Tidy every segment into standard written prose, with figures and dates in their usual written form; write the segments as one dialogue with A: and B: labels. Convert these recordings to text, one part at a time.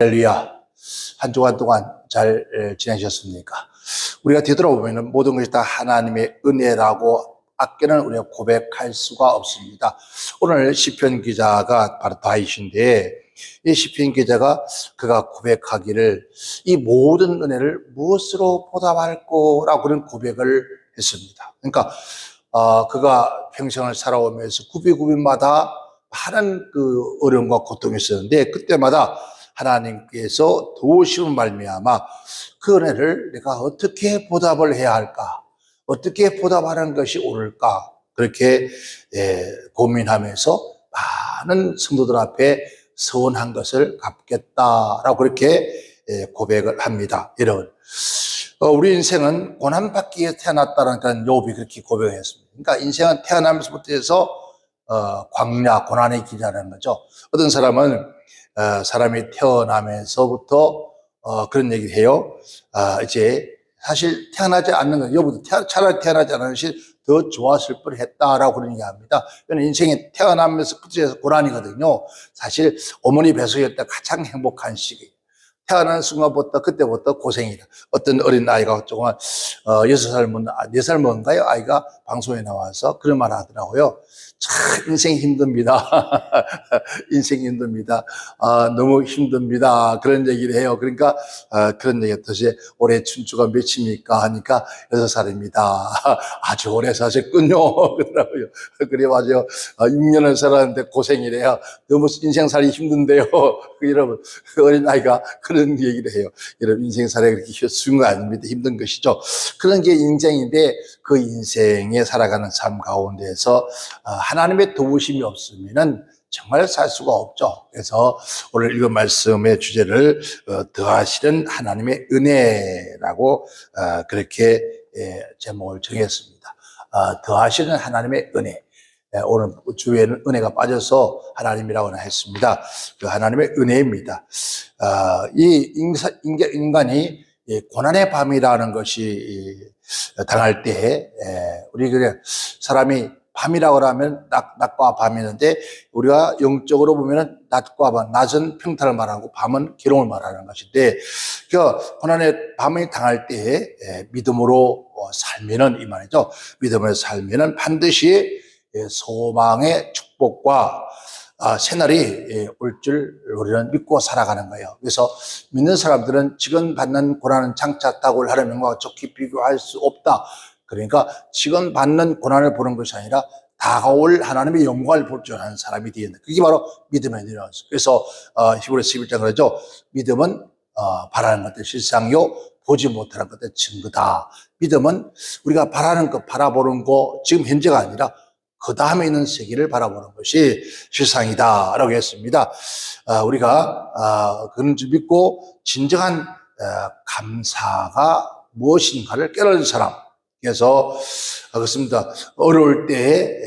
A: 할렐루야. 한 주간 동안 잘 지내셨습니까? 우리가 되돌아보면 모든 것이 다 하나님의 은혜라고 아껴는 우리가 고백할 수가 없습니다. 오늘 시편 기자가 바로 다윗인데, 이 시편 기자가 그가 고백하기를 이 모든 은혜를 무엇으로 보답할 거라고 그런 고백을 했습니다. 그러니까 그가 평생을 살아오면서 구비구비마다 많은 그 어려움과 고통이 있었는데, 그때마다 하나님께서 도우심을 말미암아 그 은혜를 내가 어떻게 보답을 해야 할까? 어떻게 보답하는 것이 옳을까? 그렇게 고민하면서 많은 성도들 앞에 서원한 것을 갚겠다라고 그렇게 고백을 합니다. 여러분, 우리 인생은 고난받기 위해 태어났다는 그런 욥이 그렇게 고백했습니다. 그러니까 인생은 태어나면서부터 해서 광야, 고난의 길이라는 거죠. 어떤 사람은 사람이 태어나면서부터 그런 얘기를 해요. 이제 사실 태어나지 않는 건, 욥도 차라리 태어나지 않은 것이 더 좋았을 뻔했다라고 그런 얘기합니다. 왜냐하면 인생이 태어나면서부터 해서 고난이거든요. 사실 어머니 뱃속일 때 가장 행복한 시기. 태어나는 순간부터 그때부터 고생이다. 어떤 어린 아이가 조금 6살 먹는 4살 먹은가요? 아이가 방송에 나와서 그런 말 하더라고요. 참 인생이 힘듭니다. 인생이 힘듭니다. 너무 힘듭니다. 그런 얘기를 해요. 그러니까 그런 얘기가 도대체 올해 춘추가 몇입니까? 하니까 6살입니다. 아주 오래 사셨군요. 그러더라고요. 그래 맞아요. 6년을 살았는데 고생이래요. 너무 인생 살기 힘든데요. 여러분, 그 어린 아이가 그런 얘기를 해요. 여러분, 인생 살기 그렇게 쉬운 거 아닙니다. 힘든 것이죠. 그런 게 인생인데, 그 인생에 살아가는 삶 가운데서 하나님의 도우심이 없으면은 정말 살 수가 없죠. 그래서 오늘 읽은 말씀의 주제를 더하시는 하나님의 은혜라고 그렇게 제목을 정했습니다. 더하시는 하나님의 은혜. 오늘 주에는 은혜가 빠져서 하나님이라고 했습니다. 그 하나님의 은혜입니다. 이 인간이 고난의 밤이라는 것이 당할 때, 우리 그래 사람이 밤이라고 하면 낮과 밤이 있는데, 우리가 영적으로 보면 낮과 밤, 낮은 평탄을 말하고 밤은 기롱을 말하는 것인데, 그 고난의 밤이 당할 때 믿음으로 살면은, 이 말이죠. 믿음으로 살면은 반드시 소망의 축복과 새날이 올 줄 우리는 믿고 살아가는 거예요. 그래서 믿는 사람들은 지금 받는 고난은 장차 탁올 하나님과 좋게 비교할 수 없다. 그러니까 지금 받는 고난을 보는 것이 아니라 다가올 하나님의 영광을 볼 줄 아는 사람이 되는 거예요. 그게 바로 믿음의 뉘앙스. 그래서 히브리서 11장 그러죠. 믿음은 바라는 것들 실상요 보지 못하는 것들 증거다. 믿음은 우리가 바라는 것, 바라보는 것, 지금 현재가 아니라 그 다음에 있는 세계를 바라보는 것이 실상이다라고 했습니다. 우리가 그런 줄 믿고 진정한 감사가 무엇인가를 깨달은 사람. 그래서 그렇습니다. 어려울 때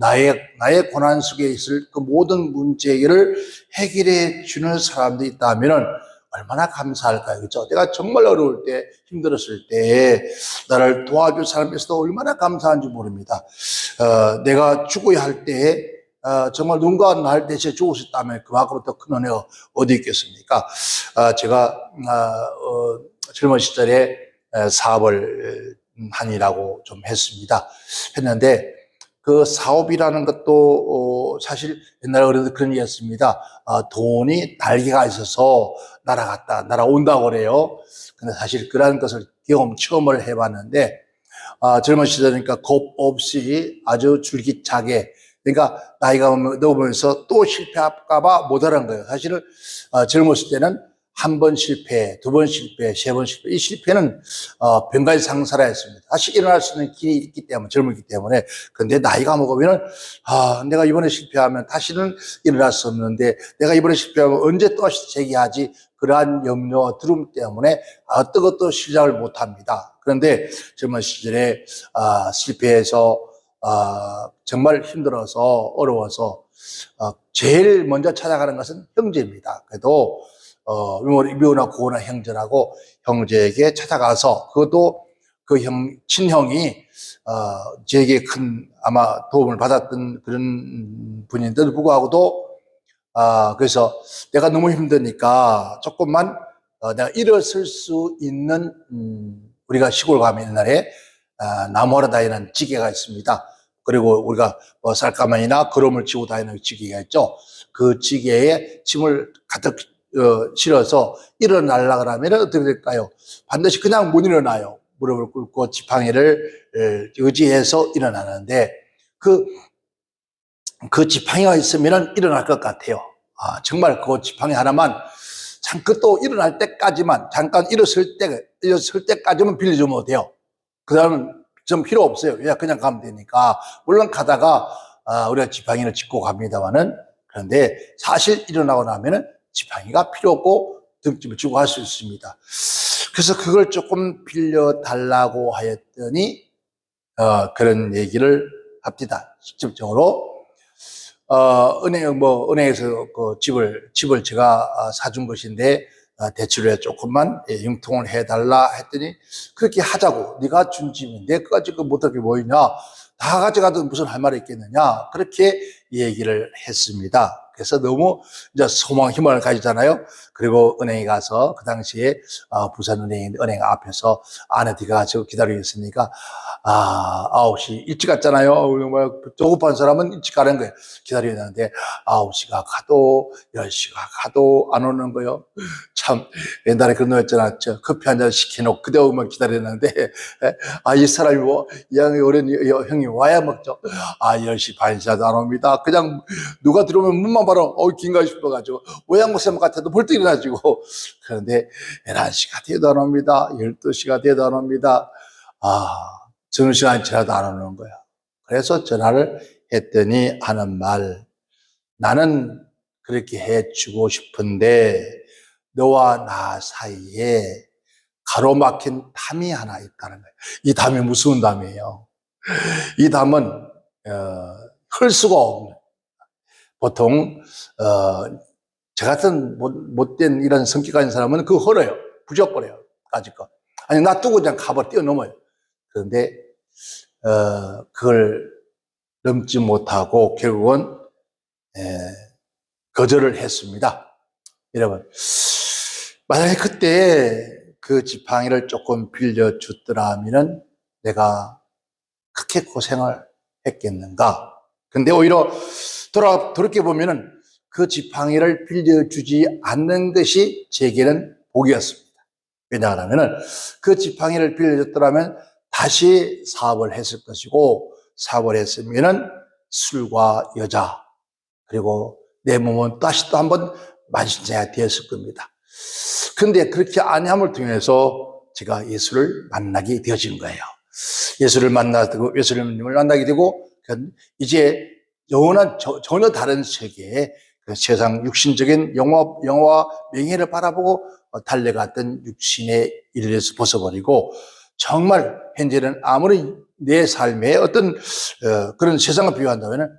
A: 나의 고난 속에 있을 그 모든 문제를 해결해 주는 사람들이 있다면은 얼마나 감사할까요? 그렇죠? 내가 정말 어려울 때, 힘들었을 때 나를 도와줄 사람이 있어도 얼마나 감사한지 모릅니다. 내가 죽어야 할 때 정말 누군가 날 대신에 죽었었다면 그만큼 더 큰 은혜가 어디 있겠습니까? 제가 젊은 시절에 사업을 한이라고 좀 했는데 그 사업이라는 것도 사실 옛날에 그런 얘기 했습니다. 돈이 날개가 있어서 날아온다고 그래요. 근데 사실 그런 것을 체험을 해봤는데, 젊은 시절이니까 겁 없이 아주 줄기차게, 그러니까 나이가 먹으면서 또 실패할까봐 못하는 거예요. 사실은 젊었을 때는 한 번 실패, 두 번 실패, 세 번 실패. 이 실패는 변갈상사라였습니다. 다시 일어날 수 있는 길이 있기 때문에, 젊었기 때문에. 그런데 나이가 먹으면 내가 이번에 실패하면 다시는 일어날 수 없는데, 내가 이번에 실패하면 언제 또 재기하지? 그러한 염려와 두려움 때문에 어떤 것도 시작을 못합니다. 그런데 젊은 시절에 실패해서 정말 힘들어서 어려워서 제일 먼저 찾아가는 것은 형제입니다. 그래도 묘나 고나 형제라고 형제에게 찾아가서, 그것도 그 친형이 저에게 큰 아마 도움을 받았던 그런 분인데도 불구하고도 그래서 내가 너무 힘드니까 조금만 내가 일어설 수 있는 우리가 시골 가면 옛날에 나무하러 다니는 지게가 있습니다. 그리고 우리가 뭐 쌀가마니나 거름을 지고 다니는 지게가 있죠. 그 지게에 짐을 가득 실어서 일어나려고 하면 어떻게 될까요? 반드시 그냥 못 일어나요. 무릎을 꿇고 지팡이를 의지해서 일어나는데 그 지팡이가 있으면 일어날 것 같아요. 정말 그 지팡이 하나만 잠깐 또 일어날 때까지만, 잠깐 일어설 때까지만 빌려주면 돼요. 그 다음은 좀 필요 없어요. 그냥 가면 되니까. 물론 가다가, 우리가 지팡이를 짚고 갑니다만은, 그런데 사실 일어나고 나면은 지팡이가 필요 없고 등짐을 쥐고 할 수 있습니다. 그래서 그걸 조금 빌려달라고 하였더니, 그런 얘기를 합니다. 직접적으로. 은행에서 그 집을 제가 사준 것인데, 대출에 조금만 융통을 해달라 했더니, 그렇게 하자고. 네가 준 집인데, 그까지 못하게 보이냐? 다 가져가도 무슨 할 말이 있겠느냐? 그렇게 얘기를 했습니다. 그래서 너무 이제 소망, 희망을 가지잖아요. 그리고 은행에 가서 그 당시에 부산은행 앞에서 아내 들어가서 기다리고 있으니까 9시 일찍 갔잖아요. 정말 조급한 사람은 일찍 가는 거예요. 기다리는데 9시가 가도 10시가 가도 안 오는 거예요. 참 옛날에 그런 거 있잖아. 커피 한 잔 시켜놓고 그대 오면 기다리는데 이 사람이 이 형이 어린 형이 와야 먹죠. 10시 반이라도 안 옵니다. 그냥 누가 들어오면 문만 바로 긴가 싶어가지고 오양무쌤 같아도 벌떡 일어나지고. 그런데 11시가 돼도 안 옵니다. 12시가 돼도 안 옵니다. 점심시간이 지나도 안 오는 거야. 그래서 전화를 했더니 하는 말, 나는 그렇게 해주고 싶은데 너와 나 사이에 가로막힌 담이 하나 있다는 거예요. 이 담이 무서운 담이에요. 이 담은 흘 수가 없는, 보통 저 같은 못된 이런 성격 가진 사람은 그거 헐어요. 부셔버려요. 까짓거. 아니 놔두고 그냥 가버 뛰어넘어요. 그런데 그걸 넘지 못하고 결국은 거절을 했습니다. 여러분, 만약에 그때 그 지팡이를 조금 빌려줬더라면은 내가 그렇게 고생을 했겠는가? 근데 오히려 돌이켜보면은 그 지팡이를 빌려주지 않는 것이 제게는 복이었습니다. 왜냐하면은 그 지팡이를 빌려줬더라면 다시 사업을 했을 것이고, 사업을 했으면은 술과 여자, 그리고 내 몸은 다시 또 한번 만신자가 되었을 겁니다. 그런데 그렇게 아니함을 통해서 제가 예수를 만나게 되어진 거예요. 예수를 만나게 되고, 이제 영원한 전혀 다른 세계에 그 세상 육신적인 영화와 명예를 바라보고 달려갔던 육신의 일에서 벗어버리고, 정말 현재는 아무리 내 삶에 어떤 그런 세상을 비유한다면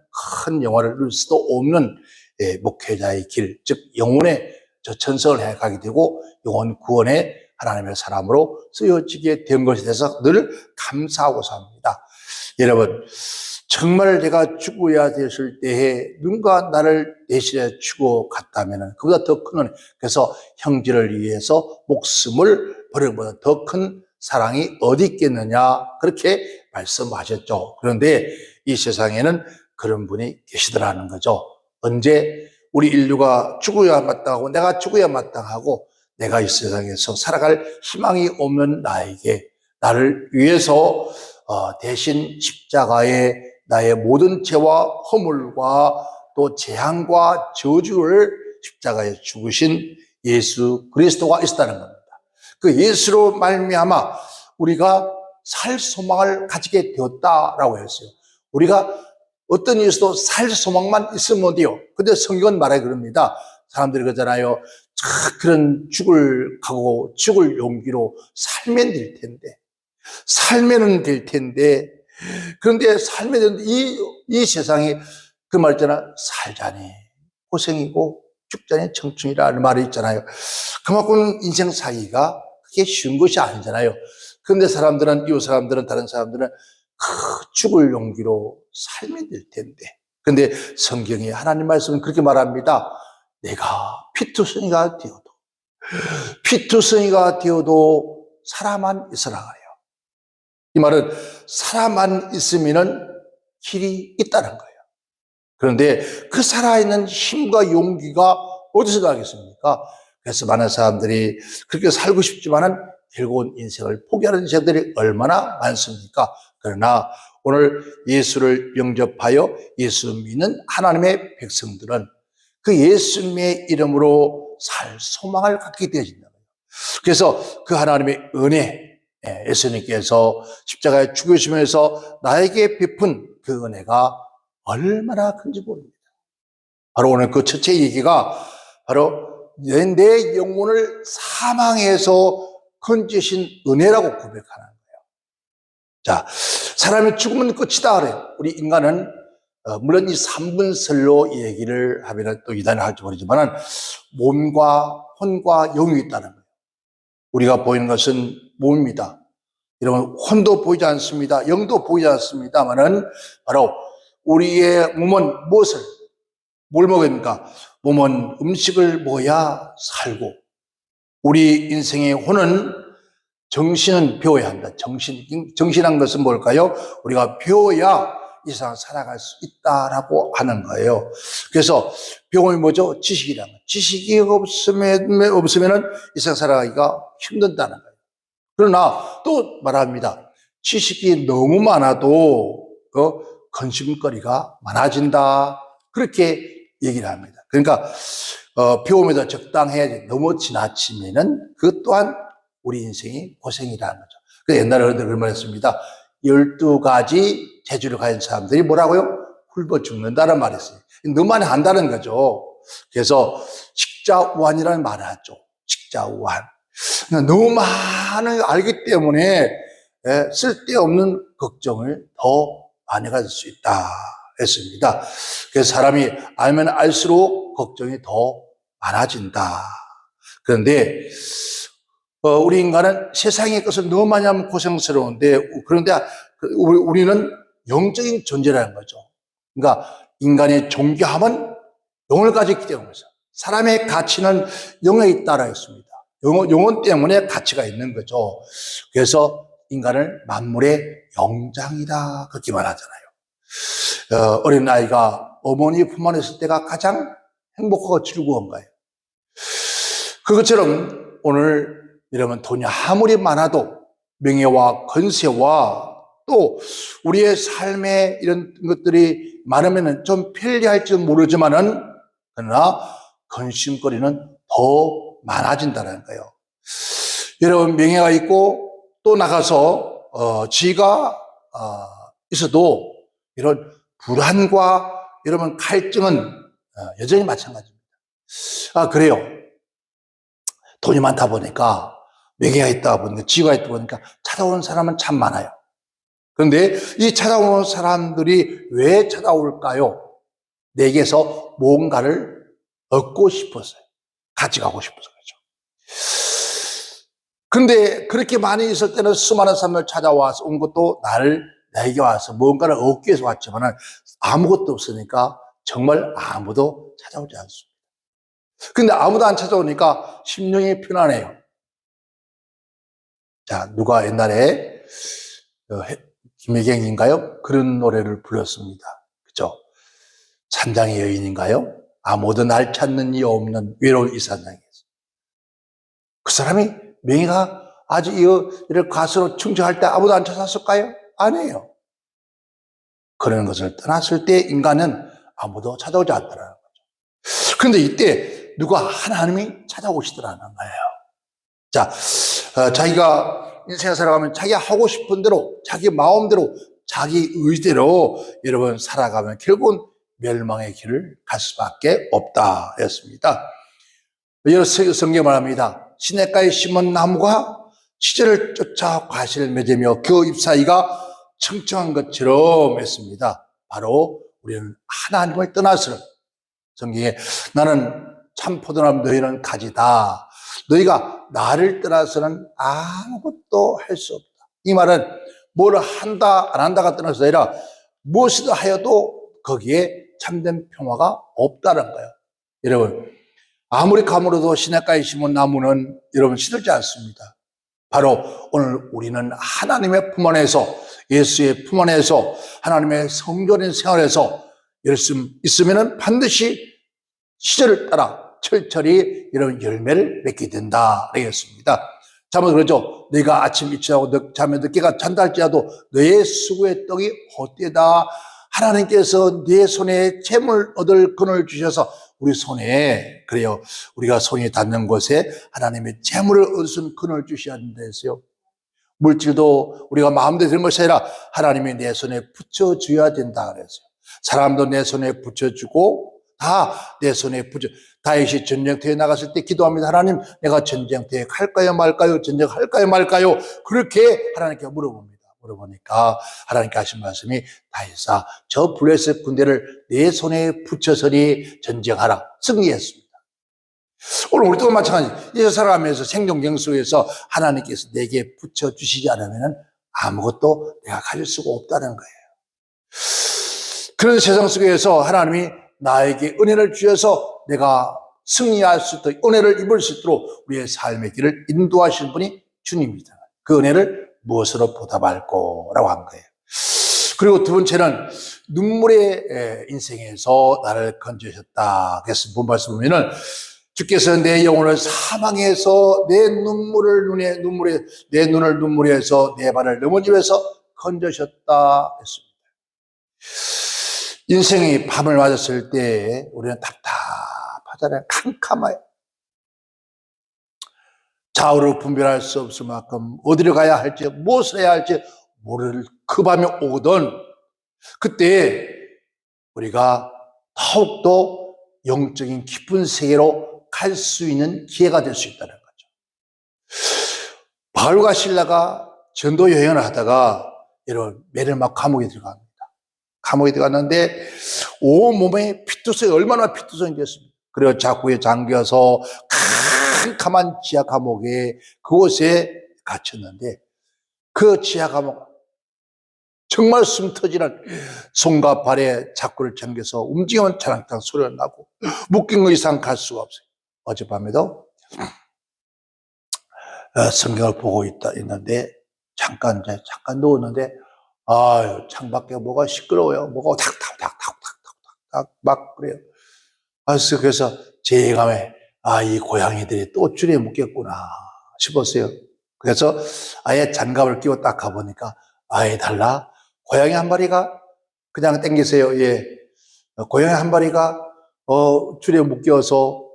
A: 큰 영화를 누릴 수도 없는 목회자의 길, 즉 영혼의 전성을 해가게 되고 영혼 구원의 하나님의 사람으로 쓰여지게 된 것에 대해서 늘 감사하고 삽니다. 여러분, 정말 내가 죽어야 됐을 때에 누군가 나를 대신해 주고 갔다면 그보다 더 큰 은혜, 그래서 형제를 위해서 목숨을 버리는 것보다 더 큰 사랑이 어디 있겠느냐, 그렇게 말씀하셨죠. 그런데 이 세상에는 그런 분이 계시더라는 거죠. 언제 우리 인류가 죽어야 마땅하고 내가 죽어야 마땅하고 내가 이 세상에서 살아갈 희망이 없는 나를 위해서 대신 십자가에 나의 모든 죄와 허물과 또 재앙과 저주를 십자가에 죽으신 예수 그리스도가 있었다는 겁니다. 그 예수로 말미암아 우리가 살 소망을 가지게 되었다라고 했어요. 우리가 어떤 일에서도 살 소망만 있으면 돼요. 근데 성경은 말해 그럽니다. 사람들이 그러잖아요. 그런 죽을 각오고 죽을 용기로 살면 될 텐데. 살면은 될 텐데. 그런데 살면 되는데 이 세상에 그 말 있잖아. 살자니 고생이고 죽자니 청춘이라는 말이 있잖아요. 그만큼 인생 살기가 그게 쉬운 것이 아니잖아요. 그런데 이웃 사람들은, 다른 사람들은 죽을 용기로 살면 될 텐데. 그런데 성경이 하나님 말씀은 그렇게 말합니다. 내가 피투성이가 되어도 살아만 있으라 하여. 이 말은 살아만 있으면은 길이 있다는 거예요. 그런데 그 살아있는 힘과 용기가 어디서 나겠습니까? 그래서 많은 사람들이 그렇게 살고 싶지만은 즐거운 인생을 포기하는 자들이 얼마나 많습니까? 그러나 오늘 예수를 영접하여 예수 믿는 하나님의 백성들은 그 예수님의 이름으로 살 소망을 갖게 되어진다. 그래서 그 하나님의 은혜, 예수님께서 십자가에 죽으시면서 나에게 베푼 그 은혜가 얼마나 큰지 모릅니다. 바로 오늘 그 첫째 얘기가 바로 내 영혼을 사망에서 건지신 은혜라고 고백하는 거예요. 자, 사람이 죽으면 끝이다 그래요. 우리 인간은 물론 이 3분설로 얘기를 하면 또 이단을 할지 모르지만 몸과 혼과 영이 있다는 거예요. 우리가 보이는 것은 몸입니다. 여러분, 혼도 보이지 않습니다. 영도 보이지 않습니다만은 바로 우리의 몸은 뭘 먹습니까? 몸은 음식을 먹어야 살고, 우리 인생의 혼은 정신은 배워야 한다. 정신한 것은 뭘까요? 우리가 배워야 이 세상 살아갈 수 있다라고 하는 거예요. 그래서 배움이 뭐죠? 지식이라는 거예요. 지식이 없으면은 이 세상 살아가기가 힘든다는 거예요. 그러나 또 말합니다. 지식이 너무 많아도 근심거리가 많아진다. 그렇게 얘기를 합니다. 그러니까 배움에도 적당해야지. 너무 지나치면은 그것 또한 우리 인생이 고생이라는 거죠. 그래서 옛날에 어른들 그런 말 했습니다. 12가지 재주를 가진 사람들이 뭐라고요? hul벗 죽는다는 말이 있어요. 너무 많이 한다는 거죠. 그래서 식자우환이라는 말을 하죠. 식자우환. 너무 많은 걸 알기 때문에 쓸데없는 걱정을 더 많이 가질 수 있다 했습니다. 그래서 사람이 알면 알수록 걱정이 더 많아진다. 그런데 우리 인간은 세상의 것을 너무 많이 하면 고생스러운데, 그런데 우리는 영적인 존재라는 거죠. 그러니까 인간의 존귀함은 영을 가졌기 때문이죠. 사람의 가치는 영에 있다라 했습니다. 영혼 때문에 가치가 있는 거죠. 그래서 인간을 만물의 영장이다 그렇게 말하잖아요. 어린 아이가 어머니 품 안에 있을 때가 가장 행복하고 즐거운 거예요. 그것처럼 오늘 여러분, 돈이 아무리 많아도 명예와 권세와 또 우리의 삶에 이런 것들이 많으면 좀 편리할지도 모르지만은, 그러나 근심거리는 더 많아진다는 거예요. 여러분, 명예가 있고 또 나가서 지가 있어도 이런 불안과 여러분 갈증은 여전히 마찬가지입니다. 그래요. 돈이 많다 보니까, 명예가 있다 보니까, 지위가 있다 보니까 찾아오는 사람은 참 많아요. 그런데 이 찾아오는 사람들이 왜 찾아올까요? 내게서 뭔가를 얻고 싶어서요. 가져가고 싶어서 그렇죠. 그런데 그렇게 많이 있을 때는 수많은 사람들 찾아와서 온 것도 나에게 와서 뭔가를 얻기 위해서 왔지만 아무것도 없으니까 정말 아무도 찾아오지 않습니다. 근데 아무도 안 찾아오니까 심령이 편안해요. 자, 누가 옛날에 김혜경인가요? 그런 노래를 불렀습니다. 그죠? 산장의 여인인가요? 아무도 날 찾는 이 없는 외로운 이 산장에서. 그 사람이 명예가 아주 이런 가수로 충청할 때 아무도 안 찾았을까요? 아니에요. 그런 것을 떠났을 때 인간은 아무도 찾아오지 않더라는 거죠. 그런데 이때 누가 하나님이 찾아오시더라는 거예요. 자, 자기가 인생을 살아가면 자기가 하고 싶은 대로, 자기 마음대로, 자기 의지대로 여러분 살아가면 결국은 멸망의 길을 갈 수밖에 없다 였습니다. 성경에 말합니다. 시냇가에 심은 나무가 시절을 쫓아 과실을 맺으며 그 잎사이가 청청한 것처럼 했습니다. 바로 우리는 하나님을 떠나서는, 성경에 나는 참 포도나무 너희는 가지다. 너희가 나를 떠나서는 아무것도 할 수 없다. 이 말은 뭘 한다 안 한다가 떠나서 아니라 무엇이든 하여도 거기에 참된 평화가 없다는 거예요. 여러분, 아무리 가물어도 시냇가에 심은 나무는 여러분 시들지 않습니다. 바로 오늘 우리는 하나님의 품 안에서, 예수의 품 안에서, 하나님의 성전인 생활에서 열심 있으면 반드시 시절을 따라 철저히 이런 열매를 맺게 된다 그랬습니다. 자면 그러죠. 너희가 아침 일찍 하고 잠에 늦게가 잔다 할지라도 너의 수고의 떡이 헛되다. 하나님께서 네 손에 재물 얻을 근을 주셔서 우리 손에, 그래요, 우리가 손이 닿는 곳에 하나님의 재물을 얻은 근을 주셔야 된다했어요. 물질도 우리가 마음대로 되는 것이 아니라 하나님이 내 손에 붙여줘야 된다 그랬어요. 사람도 내 손에 붙여주고 다 내 손에 붙여. 다윗이 전쟁터에 나갔을 때 기도합니다. 하나님, 내가 전쟁터에 갈까요 말까요? 전쟁할까요 말까요? 그렇게 하나님께 물어봅니다. 물어보니까 하나님께 하신 말씀이, 다윗아, 저 블레셋 군대를 내 손에 붙여서니 전쟁하라. 승리했습니다. 오늘 우리도 마찬가지. 이 살아가면서 생존경 속에서 하나님께서 내게 붙여주시지 않으면 아무것도 내가 가질 수가 없다는 거예요. 그런 세상 속에서 하나님이 나에게 은혜를 주셔서 내가 승리할 수 있도록, 은혜를 입을 수 있도록 우리의 삶의 길을 인도하시는 분이 주님입니다. 그 은혜를 무엇으로 보답할꼬? 라고 한 거예요. 그리고 두 번째는 눈물의 인생에서 나를 건져주셨다. 그래서 본 말씀 보면은 주께서 내 영혼을 사망해서 내 눈물을 눈물에서 내 발을 넘어지면서 건져주셨다 했습니다. 인생이 밤을 맞았을 때 우리는 답답하잖아요. 캄캄해요. 좌우를 분별할 수 없을 만큼 어디로 가야 할지, 무엇을 해야 할지 모를 그 밤이 오거든. 그때 우리가 더욱더 영적인 깊은 세계로 갈 수 있는 기회가 될 수 있다는 거죠. 바울과 실라가 전도 여행을 하다가 이런 메르마 감옥에 들어갑니다. 감옥에 들어갔는데 온몸에 피투성이, 얼마나 피투성이 됐습니까? 그리고 자꾸에 잠겨서 캄캄한 지하 감옥에, 그곳에 갇혔는데 그 지하 감옥 정말 숨 터지는, 손과 발에 자꾸를 잠겨서 움직이면 차랑탕 소리가 나고 묶인 거 이상 갈 수가 없어요. 어젯밤에도 성경을 보고 있는데 잠깐 누웠는데 창밖에 뭐가 시끄러워요. 뭐가 탁탁탁탁탁탁탁 막 그래요. 그래서 제 예감에 이 고양이들이 또 줄에 묶였구나 싶었어요. 그래서 아예 장갑을 끼고 딱 가보니까 달라. 고양이 한 마리가 그냥 땡기세요. 예. 고양이 한 마리가 줄에 묶여서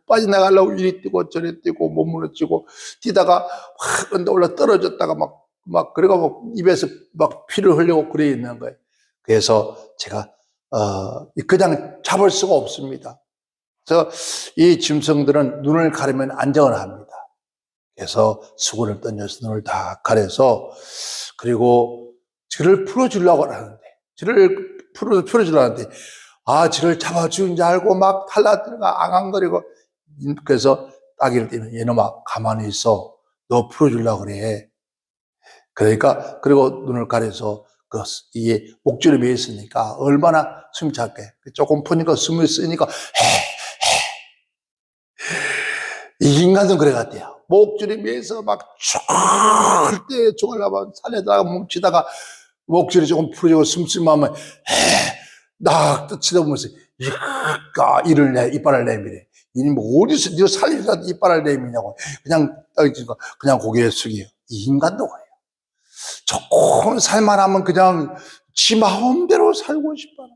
A: 빠져나가려고 이리 뛰고 저리 뛰고 몸으로 뛰고 뛰다가 확 언덕 올라 떨어졌다가 막 그리고 입에서 막 피를 흘리고 그래 있는 거예요. 그래서 제가 그냥 잡을 수가 없습니다. 그래서 이 짐승들은 눈을 가리면 안정을 합니다. 그래서 수건을 던져서 눈을 다 가려서, 그리고 쥐를 풀어주려고 하는데, 쥐를 잡아주는 줄 알고 막 탈라들어가 앙앙거리고, 그래서 따기를 떼면 얘놈아 가만히 있어, 너 풀어주려고 그래. 그러니까 그리고 눈을 가려서 이게 목줄이 매여 있으니까 얼마나 숨이 찰게. 조금 푸니까 숨이 쓰니까 이 인간은 그래 같대요. 목줄이 매여서 막 절대 죽으려면 산에다가 뭉치다가 목줄이 조금 풀어지고 숨쉬면 nak 쳐다보면서 이빨을 내미래. 이니 뭐 어디서 네가 살리다 이빨을 내미냐고. 그냥 고개를 숙여요. 이 인간도 그래요. 조금 살만하면 그냥 지 마음대로 살고 싶어.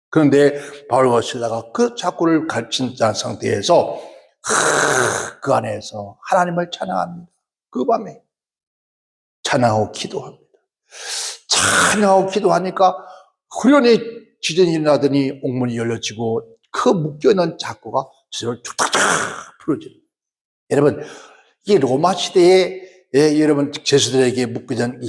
A: 그런데 바울과 실라가 그 자꾸를 가르친 상태에서 그 안에서 하나님을 찬양합니다. 그 밤에 찬양하고 기도합니다. 찬양하고 기도하니까 후련히 지진이 일어나더니 옥문이 열려지고 그 묶여있는 자꾸가 저절로 툭탁툭 풀어져요. 여러분, 이 로마 시대에 여러분 제수들에게 묶여진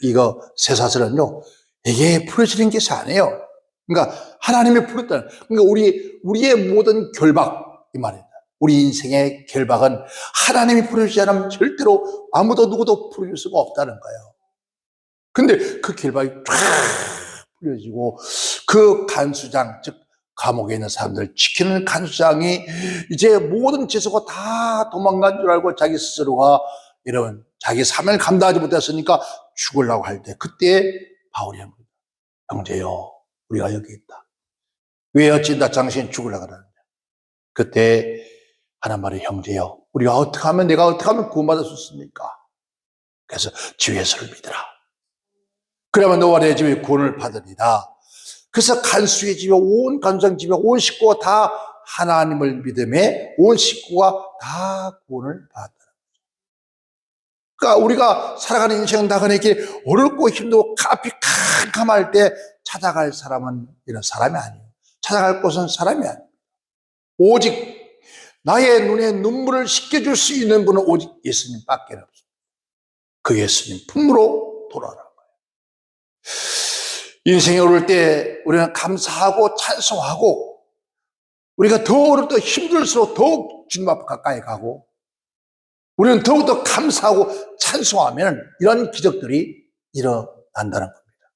A: 이거 쇠사슬은요, 이게 풀어지는 것이 아니에요. 그러니까 하나님이 풀었다는. 그러니까 우리의 모든 결박, 이 말입니다. 우리 인생의 결박은 하나님이 풀어주지 않으면 절대로 아무도 누구도 풀어줄 수가 없다는 거예요. 근데 그 결박이 쫙 풀어지고 그 간수장, 즉 감옥에 있는 사람들 지키는 간수장이 이제 모든 죄수가 다 도망간 줄 알고 자기 스스로가 이런 자기 사명을 감당하지 못했으니까 죽으려고 할 때 그때 바울이 한 겁니다. 형제요, 우리가 여기 있다. 왜 어찌 나 당신 죽으려고 하는데? 그때 하는 말이 형제요, 우리가 어떻게 하면 내가 어떻게 하면 구원받을 수 있습니까? 그래서 주 예수를 믿으라. 그러면 너와 내 집에 구원을 받으리라. 그래서 간수의 집에 온 간수장 집에 온 식구가 다 하나님을 믿음에 온 식구가 다 구원을 받았다. 그러니까 우리가 살아가는 인생은 나가는 길 어렵고 힘들고 앞이 캄캄할 때 찾아갈 사람은 이런 사람이 아니에요. 찾아갈 곳은 사람이 아니에요. 오직 나의 눈에 눈물을 씻겨줄 수 있는 분은 오직 예수님밖에 없습니다. 그 예수님 품으로 돌아오라. 인생에 오를 때 우리는 감사하고 찬송하고 우리가 더 어렵고 힘들수록 더욱 주님 앞에 가까이 가고 우리는 더욱더 감사하고 찬송하면 이런 기적들이 일어난다는 겁니다.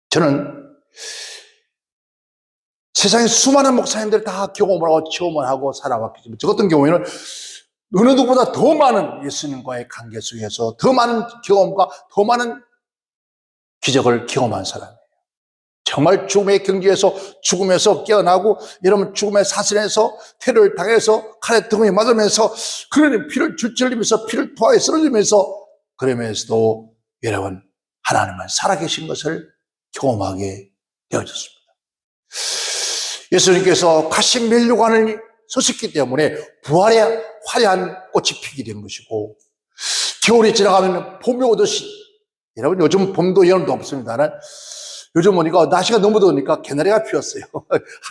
A: 저는 세상에 수많은 목사님들 다 경험을 하고 체험을 하고 살아왔겠지만 저 같은 경우에는 어느 누구보다 더 많은 예수님과의 관계 속에서 더 많은 경험과 더 많은 기적을 경험한 사람이에요. 정말 죽음의 경지에서 죽음에서 깨어나고 이러면 죽음의 사슬에서 테러를 당해서 칼에 등에 맞으면서 그러니 피를 줄줄 흘리면서 피를 토하게 쓰러지면서 그러면서도 여러분 하나님은 살아계신 것을 경험하게 되어졌습니다. 예수님께서 가신 면류관을 서셨기 때문에 부활의 화려한 꽃이 피게 된 것이고 겨울이 지나가면 봄이 오듯이 여러분 요즘 봄도 여름도 없습니다만 요즘 보니까 날씨가 너무 더우니까 개나리가 피었어요.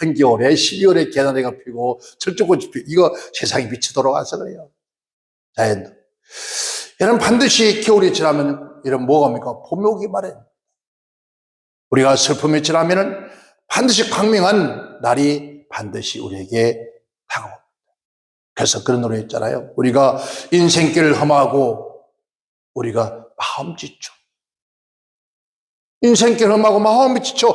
A: 한겨울에 12월에 개나리가 피고 철쭉꽃이 피고 이거 세상이 미쳐 돌아가서 그래요. 자연도. 여러분 반드시 겨울이 지나면 이런 뭐가 옵니까? 봄이 오기 마련. 우리가 슬픔이 지나면은 반드시 광명한 날이 반드시 우리에게 다가옵니다. 그래서 그런 노래 있잖아요. 우리가 인생길을 험하고 우리가 마음 지쳐. 인생길 험하고 마음이 지쳐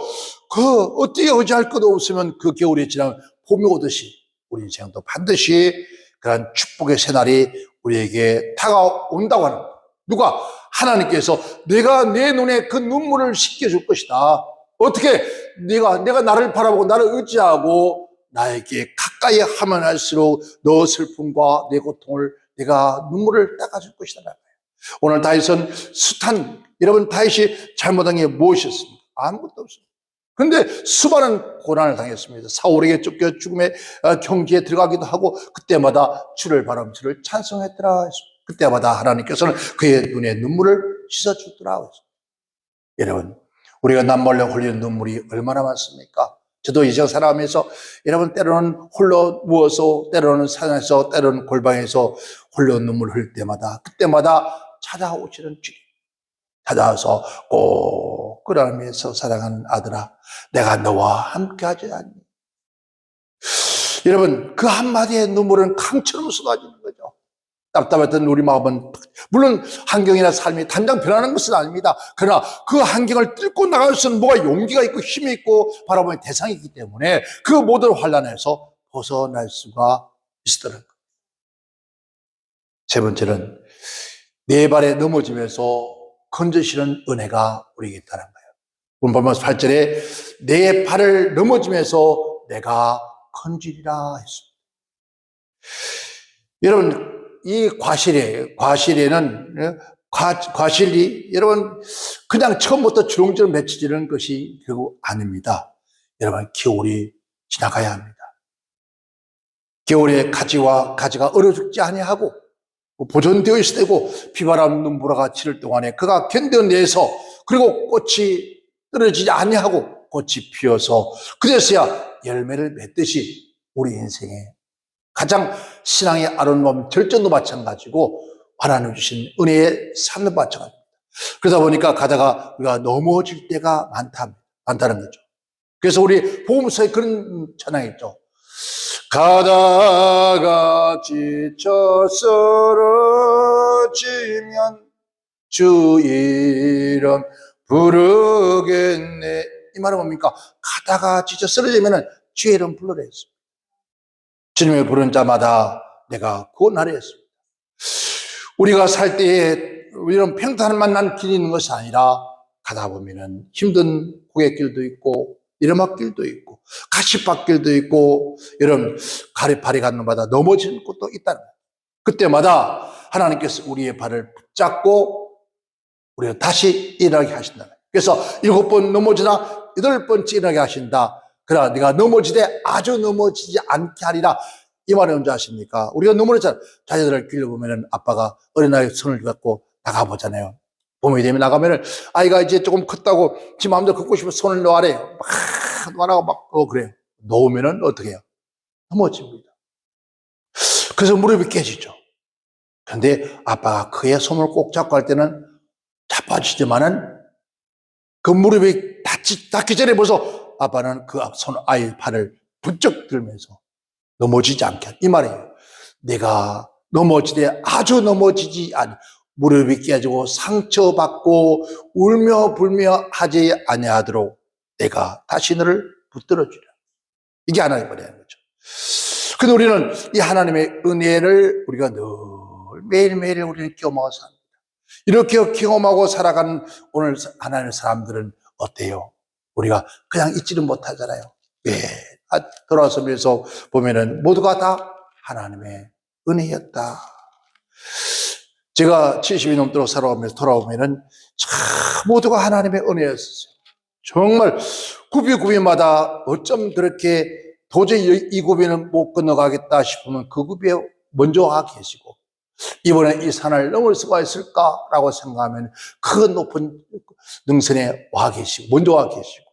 A: 어떻게 의지할 것도 없으면 그 겨울이 지나면 봄이 오듯이 우리 인생도 반드시 그런 축복의 새날이 우리에게 다가온다고 하는 거예요. 누가? 하나님께서 내가 내 눈에 그 눈물을 씻겨줄 것이다. 어떻게? 내가 나를 바라보고 나를 의지하고 나에게 가까이 하면 할수록 너 슬픔과 내 고통을 내가 눈물을 닦아줄 것이다. 오늘 다윗은 숱한 여러분 다윗이 잘못한 게 무엇이었습니까? 아무것도 없습니다. 그런데 수많은 고난을 당했습니다. 사울에게 쫓겨 죽음의 경지에 들어가기도 하고 그때마다 주를 바라며 주를 찬송했더라. 그때마다 하나님께서는 그의 눈에 눈물을 씻어주더라. 여러분 우리가 남몰래 흘리는 눈물이 얼마나 많습니까? 저도 이제 살아가면서 여러분 때로는 홀로 누워서 때로는 산에서 때로는 골방에서 홀로 눈물 흘릴 때마다 그때마다 찾아오시는 주님 찾아와서 꼭 끌어안으면서 사랑하는 아들아 내가 너와 함께 하지 않니? 여러분 그 한마디의 눈물은 강처럼 쏟아지는 거죠. 답답했던 우리 마음은 물론 환경이나 삶이 당장 변하는 것은 아닙니다. 그러나 그 환경을 뚫고 나갈 수 있는 뭐가 용기가 있고 힘이 있고 바라보는 대상이 있기 때문에 그 모든 환난에서 벗어날 수가 있더라는 거예요. 세 번째는 네 발에 넘어지면서 건져시는 은혜가 우리에게 있다는 거예요. 본문 8절에 내 발을 넘어지면서 내가 건지리라 했습니다. 여러분 이 과실에는 과실이 여러분 그냥 처음부터 주렁주렁 맺혀지는 것이 결국 아닙니다. 여러분 겨울이 지나가야 합니다. 겨울에 가지가 얼어 죽지 아니하고 보존되어 있을 때고 비바람 눈보라가 치를 동안에 그가 견뎌내서 그리고 꽃이 떨어지지 아니하고 꽃이 피어서 그래서야 열매를 맺듯이 우리 인생에 가장 신앙의 아름다운 절정도 마찬가지고 하나님 주신 은혜의 삶도 마찬가지입니다. 그러다 보니까 가다가 우리가 넘어질 때가 많다는 거죠. 그래서 우리 복음서에 그런 찬양이 있죠. 가다가 지쳐 쓰러지면 주 이름 부르겠네. 이 말은 뭡니까? 가다가 지쳐 쓰러지면 주의 이름 불러라 했습니다. 주님의 부른 자마다 내가 구원하려 했습니다. 우리가 살 때에 이런 평탄을 만난 길이 있는 것이 아니라 가다 보면은 힘든 고갯길도 있고 내리막길도 있고 가시밭길도 있고 이런 가래파리 가는 마다 넘어지는 곳도 있다는 거예요. 그때마다 하나님께서 우리의 발을 붙잡고 우리가 다시 일어나게 하신다. 그래서 7번 넘어지나 8번째 일어나게 하신다. 그러나 네가 넘어지되 아주 넘어지지 않게 하리라. 이 말이 언제 아십니까? 우리가 넘어졌잖아요. 자녀들을 길러보면 아빠가 어린아이 손을 잡고 나가보잖아요. 봄이 되면 나가면은 아이가 이제 조금 컸다고 지 마음대로 걷고 싶으면 손을 놓아래요. 막 놓아라고 막 그래요. 놓으면은 어떻게 해요? 넘어집니다. 그래서 무릎이 깨지죠. 그런데 아빠가 그의 손을 꼭 잡고 할 때는 자빠지지만은 그 무릎이 닿기 전에 벌써 아빠는 그 아이 팔을 부쩍 들면서 넘어지지 않게 이 말이에요. 내가 넘어지되 아주 넘어지지 않 무릎이 깨지고 상처받고 울며 불며 하지 아니하도록 내가 다시 너를 붙들어 주리라. 이게 하나님의 은혜라는 거죠. 근데 우리는 이 하나님의 은혜를 우리가 늘 매일매일 우리는 경험하고 삽니다. 이렇게 경험하고 살아가는 오늘 하나님의 사람들은 어때요? 우리가 그냥 잊지는 못하잖아요. 예. 돌아서면서 보면은 모두가 다 하나님의 은혜였다. 제가 70이 넘도록 살아오면서 돌아오면은 참 모두가 하나님의 은혜였어요. 정말 구비마다 어쩜 그렇게 도저히 이 구비는 못 건너가겠다 싶으면 그 구비에 먼저 와 계시고 이번에 이 산을 넘을 수가 있을까라고 생각하면 그 높은 능선에 와 계시고 먼저 와 계시고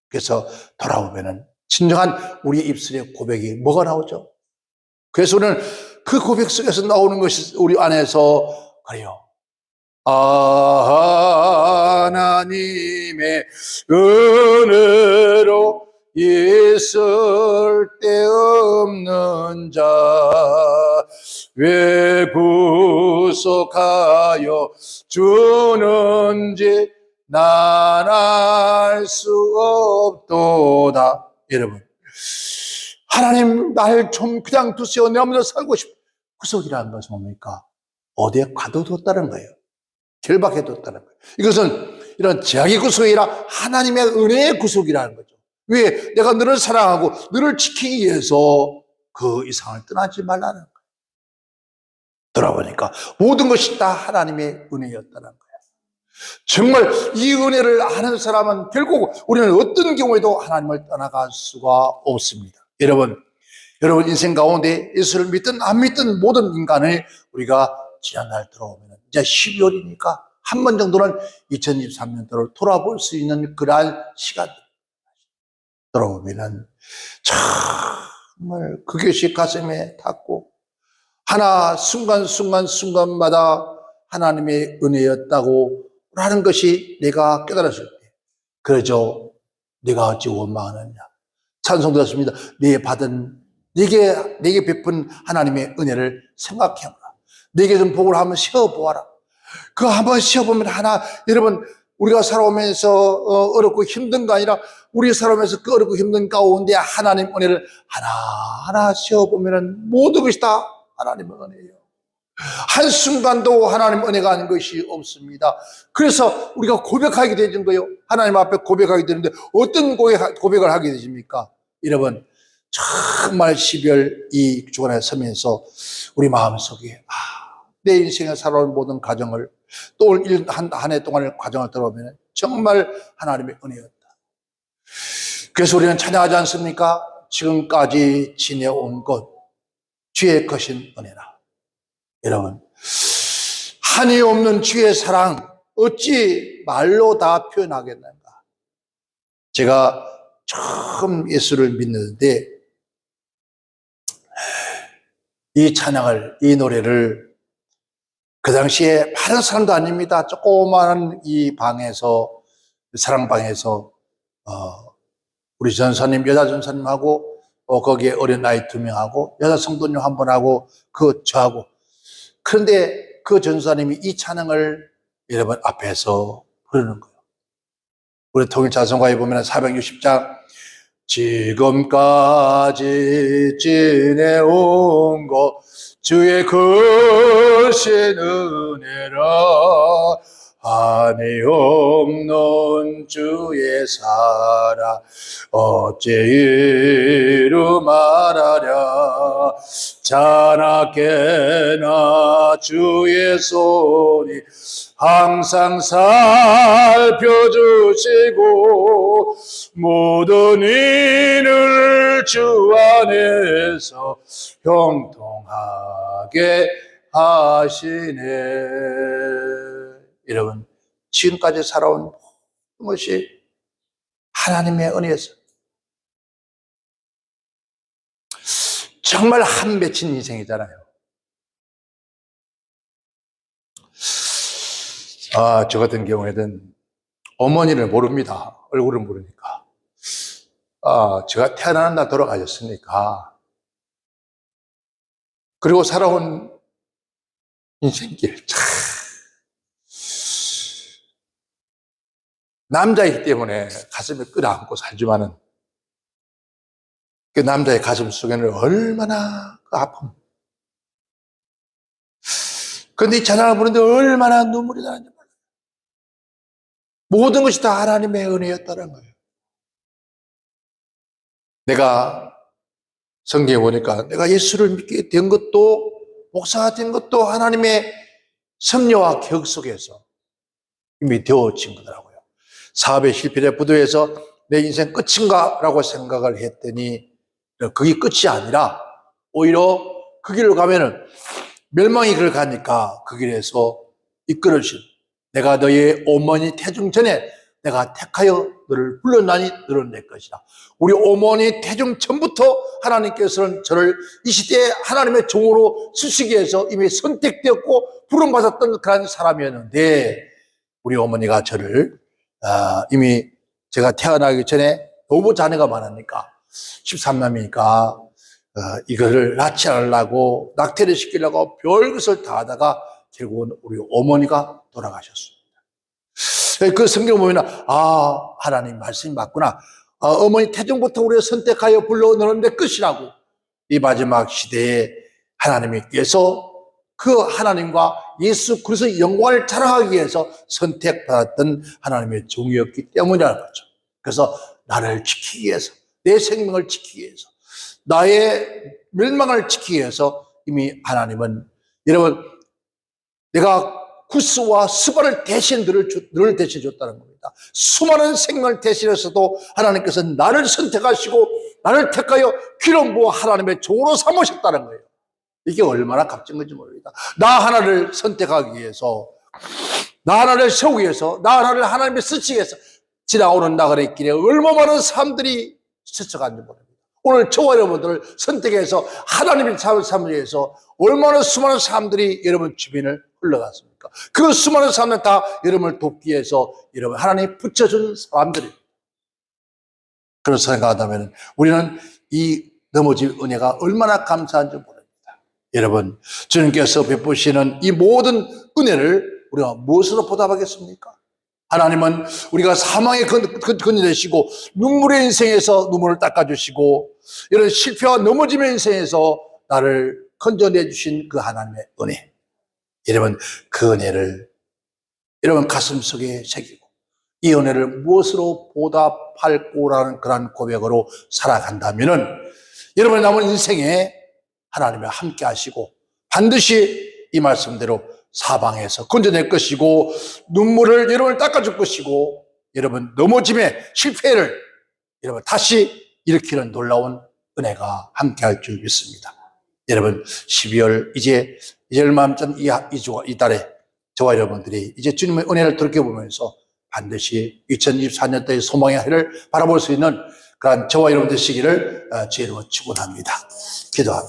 A: 그래서 돌아오면은 진정한 우리의 입술의 고백이 뭐가 나오죠? 그래서 우리는 그 고백 속에서 나오는 것이 우리 안에서 그래요. 하나님의 은혜로 있을 데 없는 자 왜 구속하여 주는지 난 알 수 없도다. 여러분, 하나님 날 좀 그냥 두세요. 내 마음대로 살고 싶어. 구속이라는 것은 뭡니까? 어디에 가둬뒀다는 거예요. 결박해뒀다는 거예요. 이것은 이런 제약의 구속이라 하나님의 은혜의 구속이라는 거죠. 왜? 내가 너를 사랑하고 너를 지키기 위해서 그 이상을 떠나지 말라는 거예요. 돌아보니까 모든 것이 다 하나님의 은혜였다는 거예요. 정말 이 은혜를 아는 사람은 결국 우리는 어떤 경우에도 하나님을 떠나갈 수가 없습니다. 여러분 인생 가운데 예수를 믿든 안 믿든 모든 인간을 우리가 지난날 들어오면 이제 12월이니까 한 번 정도는 2023년도를 돌아볼 수 있는 그러한 시간들 들어오면은 정말 그것이 가슴에 닿고 하나 순간마다 하나님의 은혜였다고 하는 것이 내가 깨달았을 때 그러죠. 내가 어찌 원망하느냐. 찬송되었습니다. 내게 베푼 하나님의 은혜를 생각해보라. 내게 좀 복을 한번 쉬어보아라. 그거 한번 쉬어보면 여러분 우리가 살아오면서 어렵고 힘든 거 아니라 우리 살아오면서 그 어렵고 힘든 가운데 하나님 은혜를 하나하나 쉬어보면 모든 것이 다 하나님의 은혜예요. 한순간도 하나님 은혜가 아닌 것이 없습니다. 그래서 우리가 고백하게 되는 거예요. 하나님 앞에 고백하게 되는데 어떤 고백을 하게 되십니까? 여러분 정말 12월 이 주간에 서면서 우리 마음속에 내 인생에 살아온 모든 과정을 또 올 한 해 동안의 과정을 들어보면 정말 하나님의 은혜였다. 그래서 우리는 찬양하지 않습니까? 지금까지 지내온 것 주의 크신 은혜라. 여러분 한이 없는 주의 사랑 어찌 말로 다 표현하겠는가. 제가 처음 예수를 믿는데 이 찬양을 이 노래를 그 당시에 많은 사람도 아닙니다. 조그마한 이 방에서 사랑방에서 우리 전사님 여자 전사님하고 거기에 어린 아이 2명하고 여자 성도님 한 분하고 저하고 그런데 그 전사님이 이 찬양을 여러분 앞에서 부르는 거예요. 우리 통일찬송가에 보면 460장 지금까지 지내온 것 주의 크신 은혜라. 한이 없는 주의 사랑 어째 이루 말하랴. 자나깨나 주의 손이 항상 살펴주시고 모든 일을 주 안에서 형통하게 하시네. 여러분, 지금까지 살아온 모든 것이 하나님의 은혜에서 정말 한 맺힌 인생이잖아요. 저 같은 경우에는 어머니를 모릅니다. 얼굴을 모르니까. 제가 태어나는 날 돌아가셨으니까. 그리고 살아온 인생길. 남자이기 때문에 가슴에 끌어안고 살지만은 그 남자의 가슴 속에는 얼마나 그 아픔. 그런데 이 찬양을 부르는데 얼마나 눈물이 나는지 몰라요. 모든 것이 다 하나님의 은혜였다는 거예요. 내가 성경에 보니까 내가 예수를 믿게 된 것도, 목사가 된 것도 하나님의 섭리와 계획 속에서 이미 되어진 거더라고요. 사업에 실패해 부도에서 내 인생 끝인가 라고 생각을 했더니 그게 끝이 아니라 오히려 그 길을 가면은 멸망의 길을 가니까 그 길에서 이끌어주신, 내가 너의 어머니 태중 전에 내가 택하여 너를 불렀나니 너는 내 것이라. 우리 어머니 태중 전부터 하나님께서는 저를 이 시대에 하나님의 종으로 쓰시기 위해서 이미 선택되었고 부름받았던 그런 사람이었는데, 우리 어머니가 저를 이미 제가 태어나기 전에 노부 자녀가 많으니까 13남이니까 이거를 낳지 않으려고 낙태를 시키려고 별것을 다 하다가 결국은 우리 어머니가 돌아가셨습니다. 그 성경 보면 하나님 말씀이 맞구나. 어머니 태중부터 우리를 선택하여 불러넣는데 끝이라고. 이 마지막 시대에 하나님께서 그 하나님과 예수 그리스도의 영광을 자랑하기 위해서 선택받았던 하나님의 종이었기 때문이라는 거죠. 그래서 나를 지키기 위해서, 내 생명을 지키기 위해서, 나의 멸망을 지키기 위해서 이미 하나님은, 여러분, 내가 구스와 스바를 대신 너를 대신 줬다는 겁니다. 수많은 생명을 대신해서도 하나님께서 나를 선택하시고 나를 택하여 기름 부어 하나님의 종으로 삼으셨다는 거예요. 이게 얼마나 값진 건지 모릅니다. 나 하나를 선택하기 위해서, 나 하나를 세우기 위해서, 나 하나를 하나님의 쓰시기 위해서 지나오는 나그네 길에 얼마나 많은 사람들이 스쳐가는지 모릅니다. 오늘 저와 여러분들을 선택해서 하나님의 삶을 위해서 얼마나 수많은 사람들이 여러분 주변을 흘러갔습니까? 그 수많은 사람들 다 여러분을 돕기 위해서 여러분 하나님이 붙여준 사람들입니다. 그래서 생각한다면 우리는 이 넘어질 은혜가 얼마나 감사한지 모릅니다. 여러분, 주님께서 베푸시는 이 모든 은혜를 우리가 무엇으로 보답하겠습니까? 하나님은 우리가 사망의 건져내시고 눈물의 인생에서 눈물을 닦아주시고 이런 실패와 넘어짐의 인생에서 나를 건져내주신 그 하나님의 은혜, 여러분 그 은혜를 여러분 가슴속에 새기고 이 은혜를 무엇으로 보답할 거라는 그런 고백으로 살아간다면은 여러분의 남은 인생에 하나님과 함께 하시고 반드시 이 말씀대로 사방에서 건져낼 것이고 눈물을 여러분을 닦아줄 것이고 여러분 넘어짐의 실패를 여러분 다시 일으키는 놀라운 은혜가 함께 할 줄 믿습니다. 여러분 12월 이제 얼마 전 이 달에 저와 여러분들이 이제 주님의 은혜를 돌이켜보면서 반드시 2024년도의 소망의 해를 바라볼 수 있는 그런 저와 여러분 되시기를 주의 이름으로 축원합니다. 기도합니다.